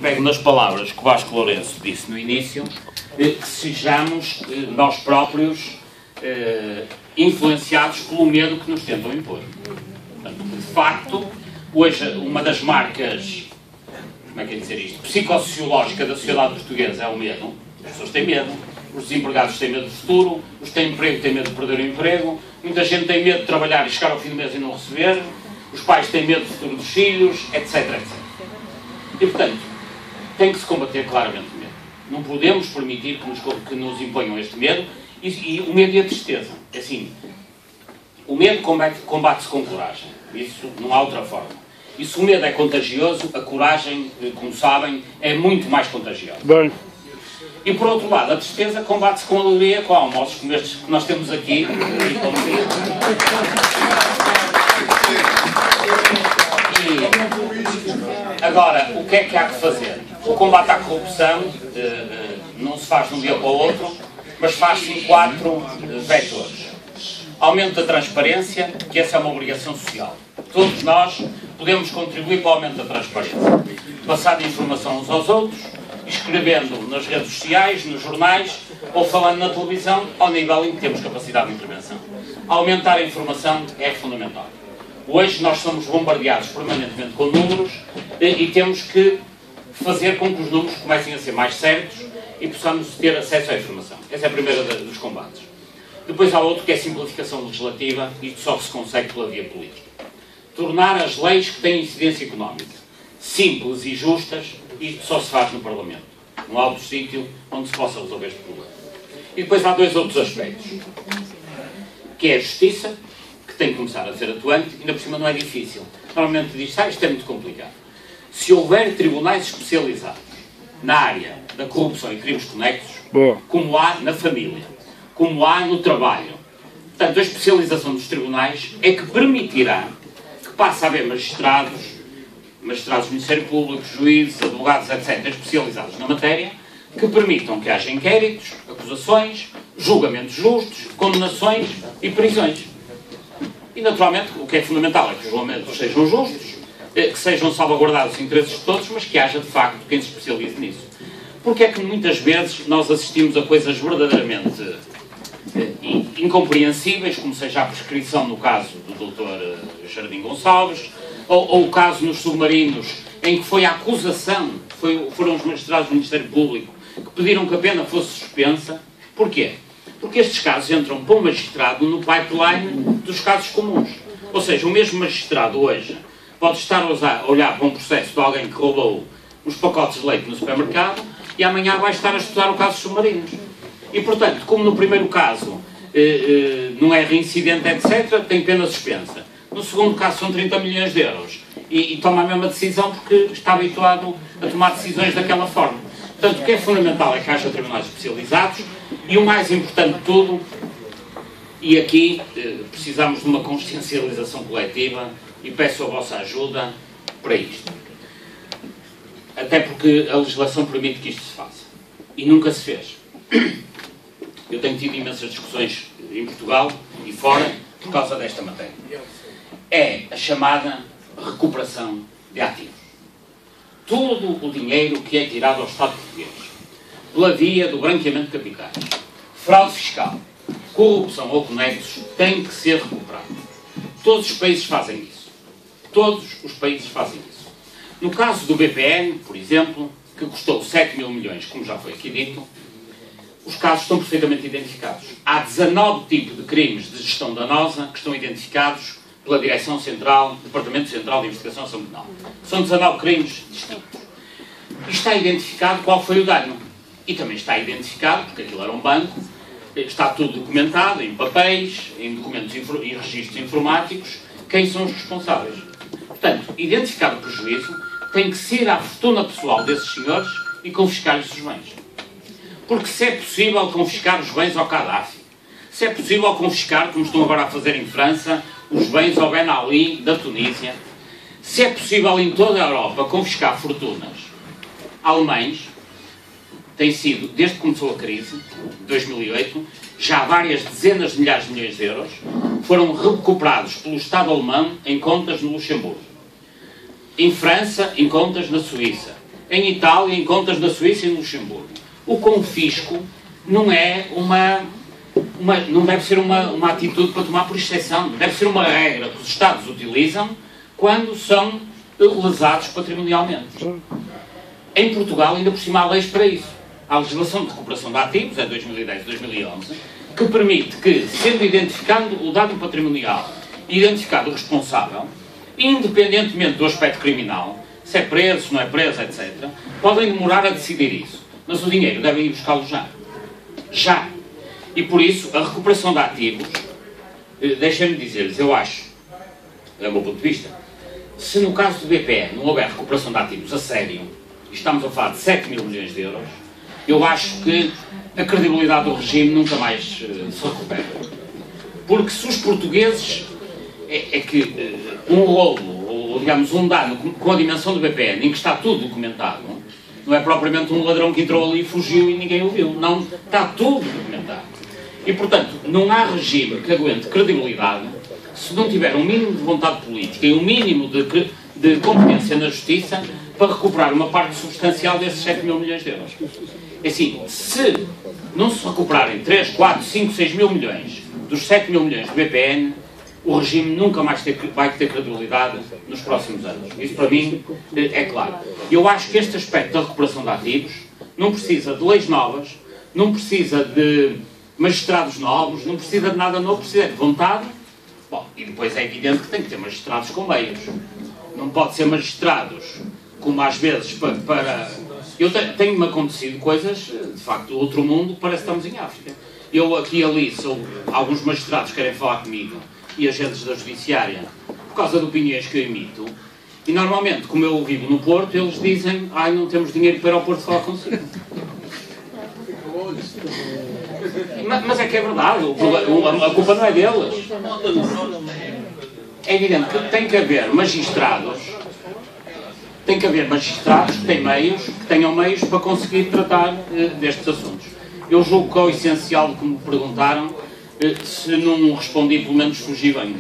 pego nas palavras que o Vasco Lourenço disse no início, que sejamos nós próprios influenciados pelo medo que nos tentam impor. Portanto, de facto, hoje uma das marcas, como é que é dizer isto, psicossociológica da sociedade portuguesa é o medo. As pessoas têm medo, os desempregados têm medo do futuro, os que têm emprego têm medo de perder o emprego, muita gente tem medo de trabalhar e chegar ao fim do mês e não receber, os pais têm medo do futuro dos filhos, etc, etc. E, portanto, tem que se combater claramente o medo. Não podemos permitir que nos imponham este medo e o medo e a tristeza. Assim, o medo combate-se com coragem. Isso não há outra forma. E se o medo é contagioso, a coragem, como sabem, é muito mais contagiosa. Bem. E por outro lado, a tristeza combate-se com alegria, com almoços como estes que nós temos aqui. Agora, o que é que há que fazer? O combate à corrupção não se faz de um dia para o outro, mas faz-se em 4 vetores. Aumento da transparência, que essa é uma obrigação social. Todos nós podemos contribuir para o aumento da transparência. Passando informação uns aos outros, escrevendo nas redes sociais, nos jornais, ou falando na televisão, ao nível em que temos capacidade de intervenção. Aumentar a informação é fundamental. Hoje nós somos bombardeados permanentemente com números e temos que fazer com que os números comecem a ser mais certos e possamos ter acesso à informação. Essa é a primeira dos combates. Depois há outro que é a simplificação legislativa, isto só se consegue pela via política. Tornar as leis que têm incidência económica simples e justas, isto só se faz no Parlamento. Não há outro sítio onde se possa resolver este problema. E depois há 2 outros aspectos, que é a justiça, que tem que começar a ser atuante, ainda por cima não é difícil. Normalmente diz, isto é muito complicado. Se houver tribunais especializados na área da corrupção e crimes conexos, como há na família, como há no trabalho, portanto, a especialização dos tribunais é que permitirá que passe a haver magistrados do Ministério Público, juízes, advogados, etc., especializados na matéria, que permitam que haja inquéritos, acusações, julgamentos justos, condenações e prisões. E, naturalmente, o que é fundamental é que os julgamentos sejam justos, que sejam salvaguardados os interesses de todos, mas que haja, de facto, quem se especialize nisso. Porque é que muitas vezes nós assistimos a coisas verdadeiramente incompreensíveis, como seja a prescrição no caso do Dr. Jardim Gonçalves, ou o caso nos submarinos, em que foi a acusação, foram os magistrados do Ministério Público que pediram que a pena fosse suspensa. Porquê? Porque estes casos entram para o magistrado no pipeline dos casos comuns. Ou seja, o mesmo magistrado hoje pode estar a olhar para um processo de alguém que roubou os pacotes de leite no supermercado e amanhã vai estar a estudar o caso dos submarinos. E, portanto, como no primeiro caso não é reincidente, etc., tem pena suspensa. No segundo caso são 30 milhões de euros e toma a mesma decisão porque está habituado a tomar decisões daquela forma. Portanto, o que é fundamental é que haja tribunais especializados e o mais importante de tudo, e aqui precisamos de uma consciencialização coletiva e peço a vossa ajuda para isto. Até porque a legislação permite que isto se faça. E nunca se fez. Eu tenho tido imensas discussões em Portugal e fora por causa desta matéria. É a chamada recuperação de ativos. Todo o dinheiro que é tirado ao Estado português, pela via do branqueamento de capitais, fraude fiscal, corrupção ou conexos, tem que ser recuperado. Todos os países fazem isso. Todos os países fazem isso. No caso do BPN, por exemplo, que custou 7 mil milhões, como já foi aqui dito, os casos estão perfeitamente identificados. Há 19 tipos de crimes de gestão danosa que estão identificados pela Direção Central, Departamento Central de Investigação Ação Penal. São 19 crimes distintos. E está identificado qual foi o dano. E também está identificado, porque aquilo era um banco, está tudo documentado em papéis, em documentos e registros informáticos, quem são os responsáveis. Portanto, identificado o prejuízo, tem que ser à fortuna pessoal desses senhores e confiscar-lhes os bens. Porque se é possível confiscar os bens ao Gaddafi, se é possível confiscar, como estão agora a fazer em França, os bens ao Ben Ali da Tunísia, se é possível em toda a Europa confiscar fortunas alemães, tem sido, desde que começou a crise, de 2008, já várias dezenas de milhares de milhões de euros foram recuperados pelo Estado alemão em contas no Luxemburgo. Em França, em contas na Suíça. em Itália, em contas da Suíça e no Luxemburgo. O confisco não é não deve ser uma atitude para tomar por exceção. Deve ser uma regra que os Estados utilizam quando são lesados patrimonialmente. Em Portugal, ainda por cima, há leis para isso. Há a legislação de recuperação de ativos, é 2010-2011, que permite que, sendo identificado o dado patrimonial e identificado o responsável, independentemente do aspecto criminal, se é preso, se não é preso, etc., podem demorar a decidir isso. Mas o dinheiro devem ir buscá-lo já. Já. E por isso, a recuperação de ativos, deixem-me dizer-lhes, eu acho, é o meu ponto de vista, se no caso do BPN não houver recuperação de ativos a sério, e estamos a falar de 7 mil milhões de euros, eu acho que a credibilidade do regime nunca mais se recupera. Porque se os portugueses, é que um rolo, ou digamos um dano com a dimensão do BPN, em que está tudo documentado, não é propriamente um ladrão que entrou ali e fugiu e ninguém o viu. Não, está tudo documentado. E, portanto, não há regime que aguente credibilidade se não tiver um mínimo de vontade política e um mínimo de competência na justiça para recuperar uma parte substancial desses 7 mil milhões de euros. Assim, se não se recuperarem 3, 4, 5, 6 mil milhões dos 7 mil milhões do BPN, o regime nunca mais vai ter credibilidade nos próximos anos. Isso, para mim, é claro. Eu acho que este aspecto da recuperação de ativos não precisa de leis novas, não precisa de magistrados novos, não precisa de nada novo, precisa de vontade. Bom, e depois é evidente que tem que ter magistrados com meios. Não pode ser magistrados, como às vezes para... Eu tenho-me acontecido coisas, de facto, do outro mundo, parece que estamos em África. Eu aqui e ali, alguns magistrados querem falar comigo, e agentes da judiciária, por causa de opiniões que eu emito, e normalmente, como eu vivo no Porto, eles dizem: ai, não temos dinheiro para ir ao Porto falar consigo. Mas é que é verdade, a culpa não é deles. É evidente que tem que haver magistrados, que têm meios, que tenham meios para conseguir tratar destes assuntos. Eu julgo que é o essencial do que me perguntaram. Se não respondi, pelo menos fugi bem.